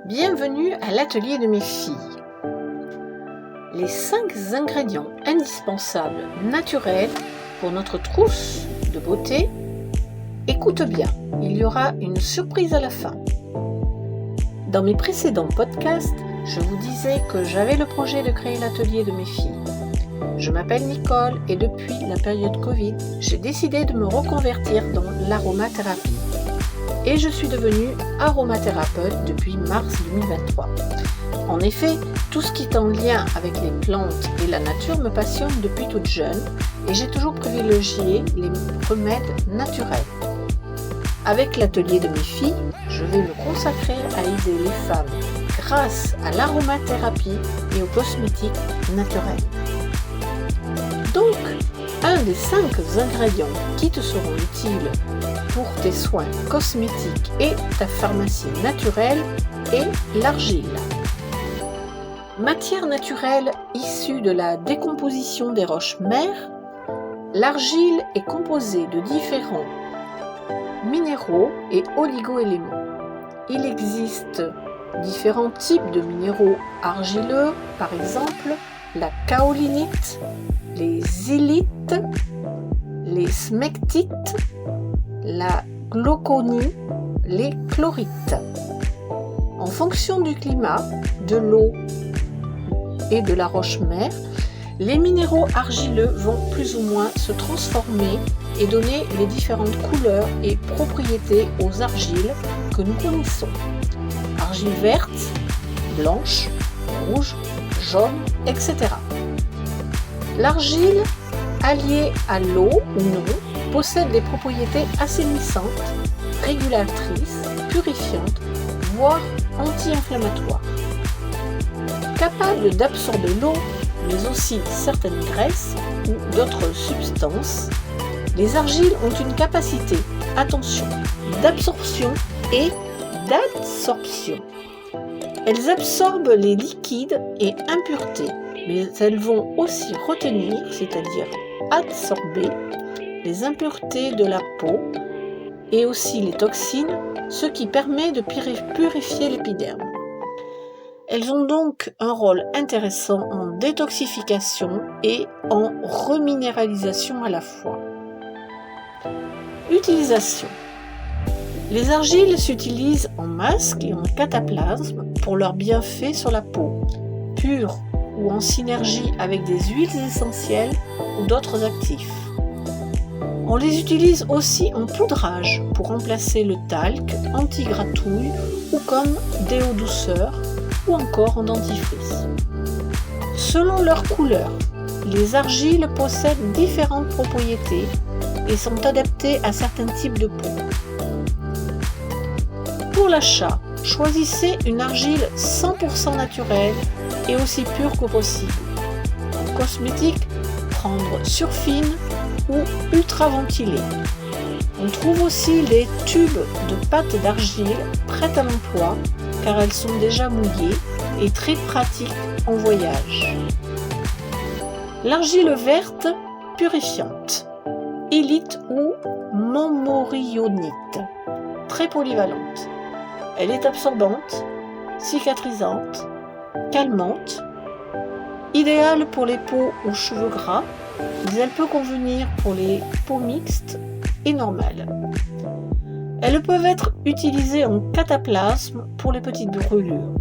Bienvenue à l'atelier de mes filles. Les 5 ingrédients indispensables naturels pour notre trousse de beauté. Écoute bien, il y aura une surprise à la fin. Dans mes précédents podcasts, je vous disais que j'avais le projet de créer l'atelier de mes filles. Je m'appelle Nicole et depuis la période Covid, j'ai décidé de me reconvertir dans l'aromathérapie. Et je suis devenue aromathérapeute depuis mars 2023. En effet, tout ce qui est en lien avec les plantes et la nature me passionne depuis toute jeune et j'ai toujours privilégié les remèdes naturels. Avec l'atelier de mes filles, je vais me consacrer à aider les femmes grâce à l'aromathérapie et aux cosmétiques naturels. Donc, un des 5 ingrédients qui te seront utiles pour tes soins cosmétiques et ta pharmacie naturelle est l'argile. Matière naturelle issue de la décomposition des roches-mères, l'argile est composée de différents minéraux et oligo-éléments. Il existe différents types de minéraux argileux, par exemple la kaolinite, les zélites, les smectites, la glauconie, les chlorites. En fonction du climat, de l'eau et de la roche-mère, les minéraux argileux vont plus ou moins se transformer et donner les différentes couleurs et propriétés aux argiles que nous connaissons. Argile verte, blanche, rouge, jaune, etc. L'argile, alliée à l'eau ou non, possède des propriétés assainissantes, régulatrices, purifiantes, voire anti-inflammatoires. Capable d'absorber l'eau, mais aussi certaines graisses ou d'autres substances, les argiles ont une capacité, attention, d'absorption et d'adsorption. Elles absorbent les liquides et impuretés, mais elles vont aussi retenir, c'est-à-dire absorber, les impuretés de la peau et aussi les toxines, ce qui permet de purifier l'épiderme. Elles ont donc un rôle intéressant en détoxification et en reminéralisation à la fois. Utilisation. Les argiles s'utilisent en masque et en cataplasme pour leurs bienfaits sur la peau, pure ou en synergie avec des huiles essentielles ou d'autres actifs. On les utilise aussi en poudrage pour remplacer le talc, anti-gratouille ou comme déo douceur ou encore en dentifrice. Selon leur couleur, les argiles possèdent différentes propriétés et sont adaptées à certains types de peau. Pour l'achat, choisissez une argile 100% naturelle et aussi pure que possible. En cosmétique, prendre surfine ou ultra ventilée. On trouve aussi les tubes de pâte d'argile prêtes à l'emploi car elles sont déjà mouillées et très pratiques en voyage. L'argile verte purifiante, élite ou montmorillonite, très polyvalente. Elle est absorbante, cicatrisante, calmante, idéale pour les peaux aux cheveux gras, mais elle peut convenir pour les peaux mixtes et normales. Elles peuvent être utilisées en cataplasme pour les petites brûlures.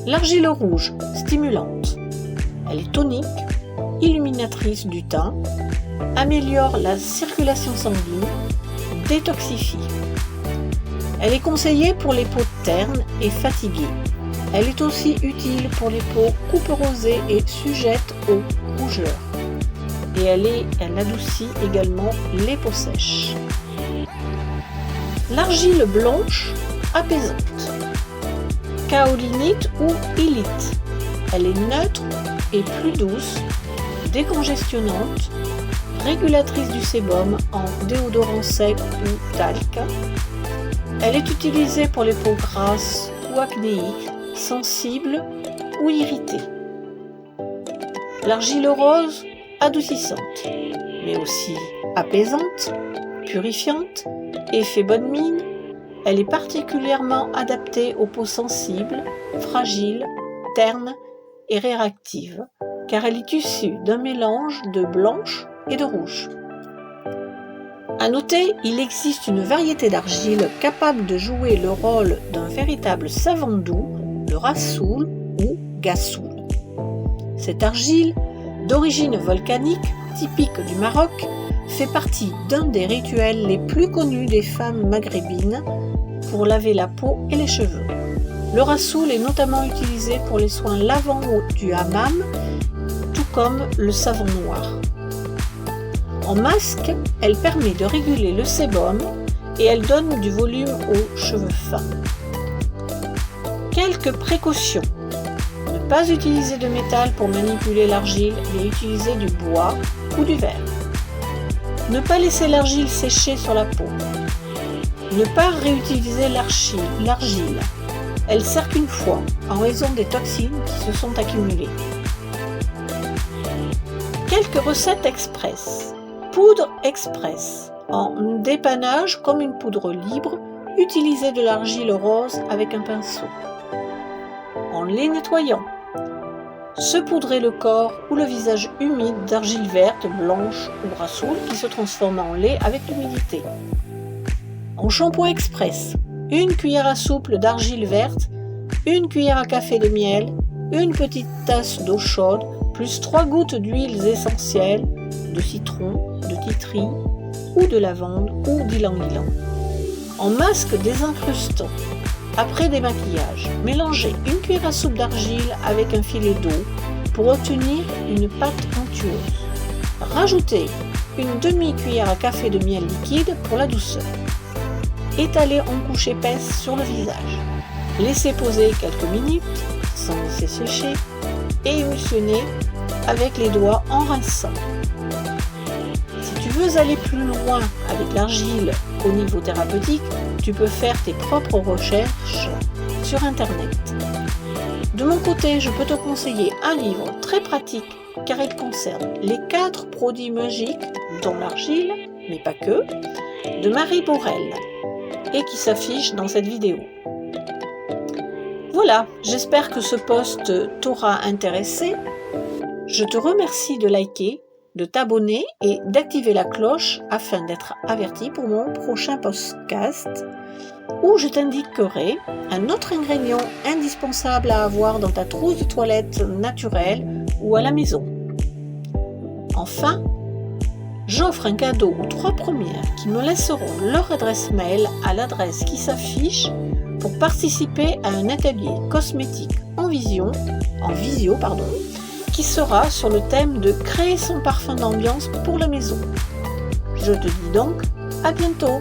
L'argile rouge, stimulante. Elle est tonique, illuminatrice du teint, améliore la circulation sanguine, détoxifie. Elle est conseillée pour les peaux ternes et fatiguées. Elle est aussi utile pour les peaux couperosées et sujettes aux rougeurs. Et elle adoucit également les peaux sèches. L'argile blanche, apaisante. Kaolinite ou élite. Elle est neutre et plus douce, décongestionnante, régulatrice du sébum en déodorant sec ou talc. Elle est utilisée pour les peaux grasses ou acnéiques, sensibles ou irritées. L'argile rose, adoucissante, mais aussi apaisante, purifiante, effet bonne mine, Elle est particulièrement adaptée aux peaux sensibles, fragiles, ternes et réactives, car elle est issue d'un mélange de blanche et de rouge. À noter, il existe une variété d'argile capable de jouer le rôle d'un véritable savon doux, le rassoul ou gassoul. Cette argile, d'origine volcanique, typique du Maroc, fait partie d'un des rituels les plus connus des femmes maghrébines pour laver la peau et les cheveux. Le rassoul est notamment utilisé pour les soins lavants du hammam, tout comme le savon noir. En masque, elle permet de réguler le sébum et elle donne du volume aux cheveux fins. Quelques précautions. Ne pas utiliser de métal pour manipuler l'argile, mais utiliser du bois ou du verre. Ne pas laisser l'argile sécher sur la peau. Ne pas réutiliser l'argile. Elle sert qu'une fois, en raison des toxines qui se sont accumulées. Quelques recettes express. Poudre express. En dépannage comme une poudre libre, utilisez de l'argile rose avec un pinceau. En les nettoyant. Saupoudrez le corps ou le visage humide d'argile verte, blanche ou rassoul qui se transforme en lait avec l'humidité. En shampoing express. Une cuillère à soupe d'argile verte, une cuillère à café de miel, une petite tasse d'eau chaude, plus 3 gouttes d'huiles essentielles, de citron, de titri ou de lavande ou d'ylang-ylang. En masque désincrustant. Après démaquillage, mélangez une cuillère à soupe d'argile avec un filet d'eau pour obtenir une pâte onctueuse. Rajoutez une demi-cuillère à café de miel liquide pour la douceur. Étalez en couche épaisse sur le visage. Laissez poser quelques minutes sans laisser sécher et émulsionnez avec les doigts en rinçant. Si tu veux aller plus loin avec l'argile au niveau thérapeutique, tu peux faire tes propres recherches sur Internet. De mon côté, je peux te conseiller un livre très pratique car il concerne les 4 produits magiques, dont l'argile, mais pas que, de Marie Borel, et qui s'affiche dans cette vidéo. Voilà, j'espère que ce post t'aura intéressé. Je te remercie de liker, de t'abonner et d'activer la cloche afin d'être averti pour mon prochain podcast où je t'indiquerai un autre ingrédient indispensable à avoir dans ta trousse de toilette naturelle ou à la maison. Enfin, j'offre un cadeau aux 3 premières qui me laisseront leur adresse mail à l'adresse qui s'affiche pour participer à un atelier cosmétique en visio, qui sera sur le thème de créer son parfum d'ambiance pour la maison. Je te dis donc à bientôt.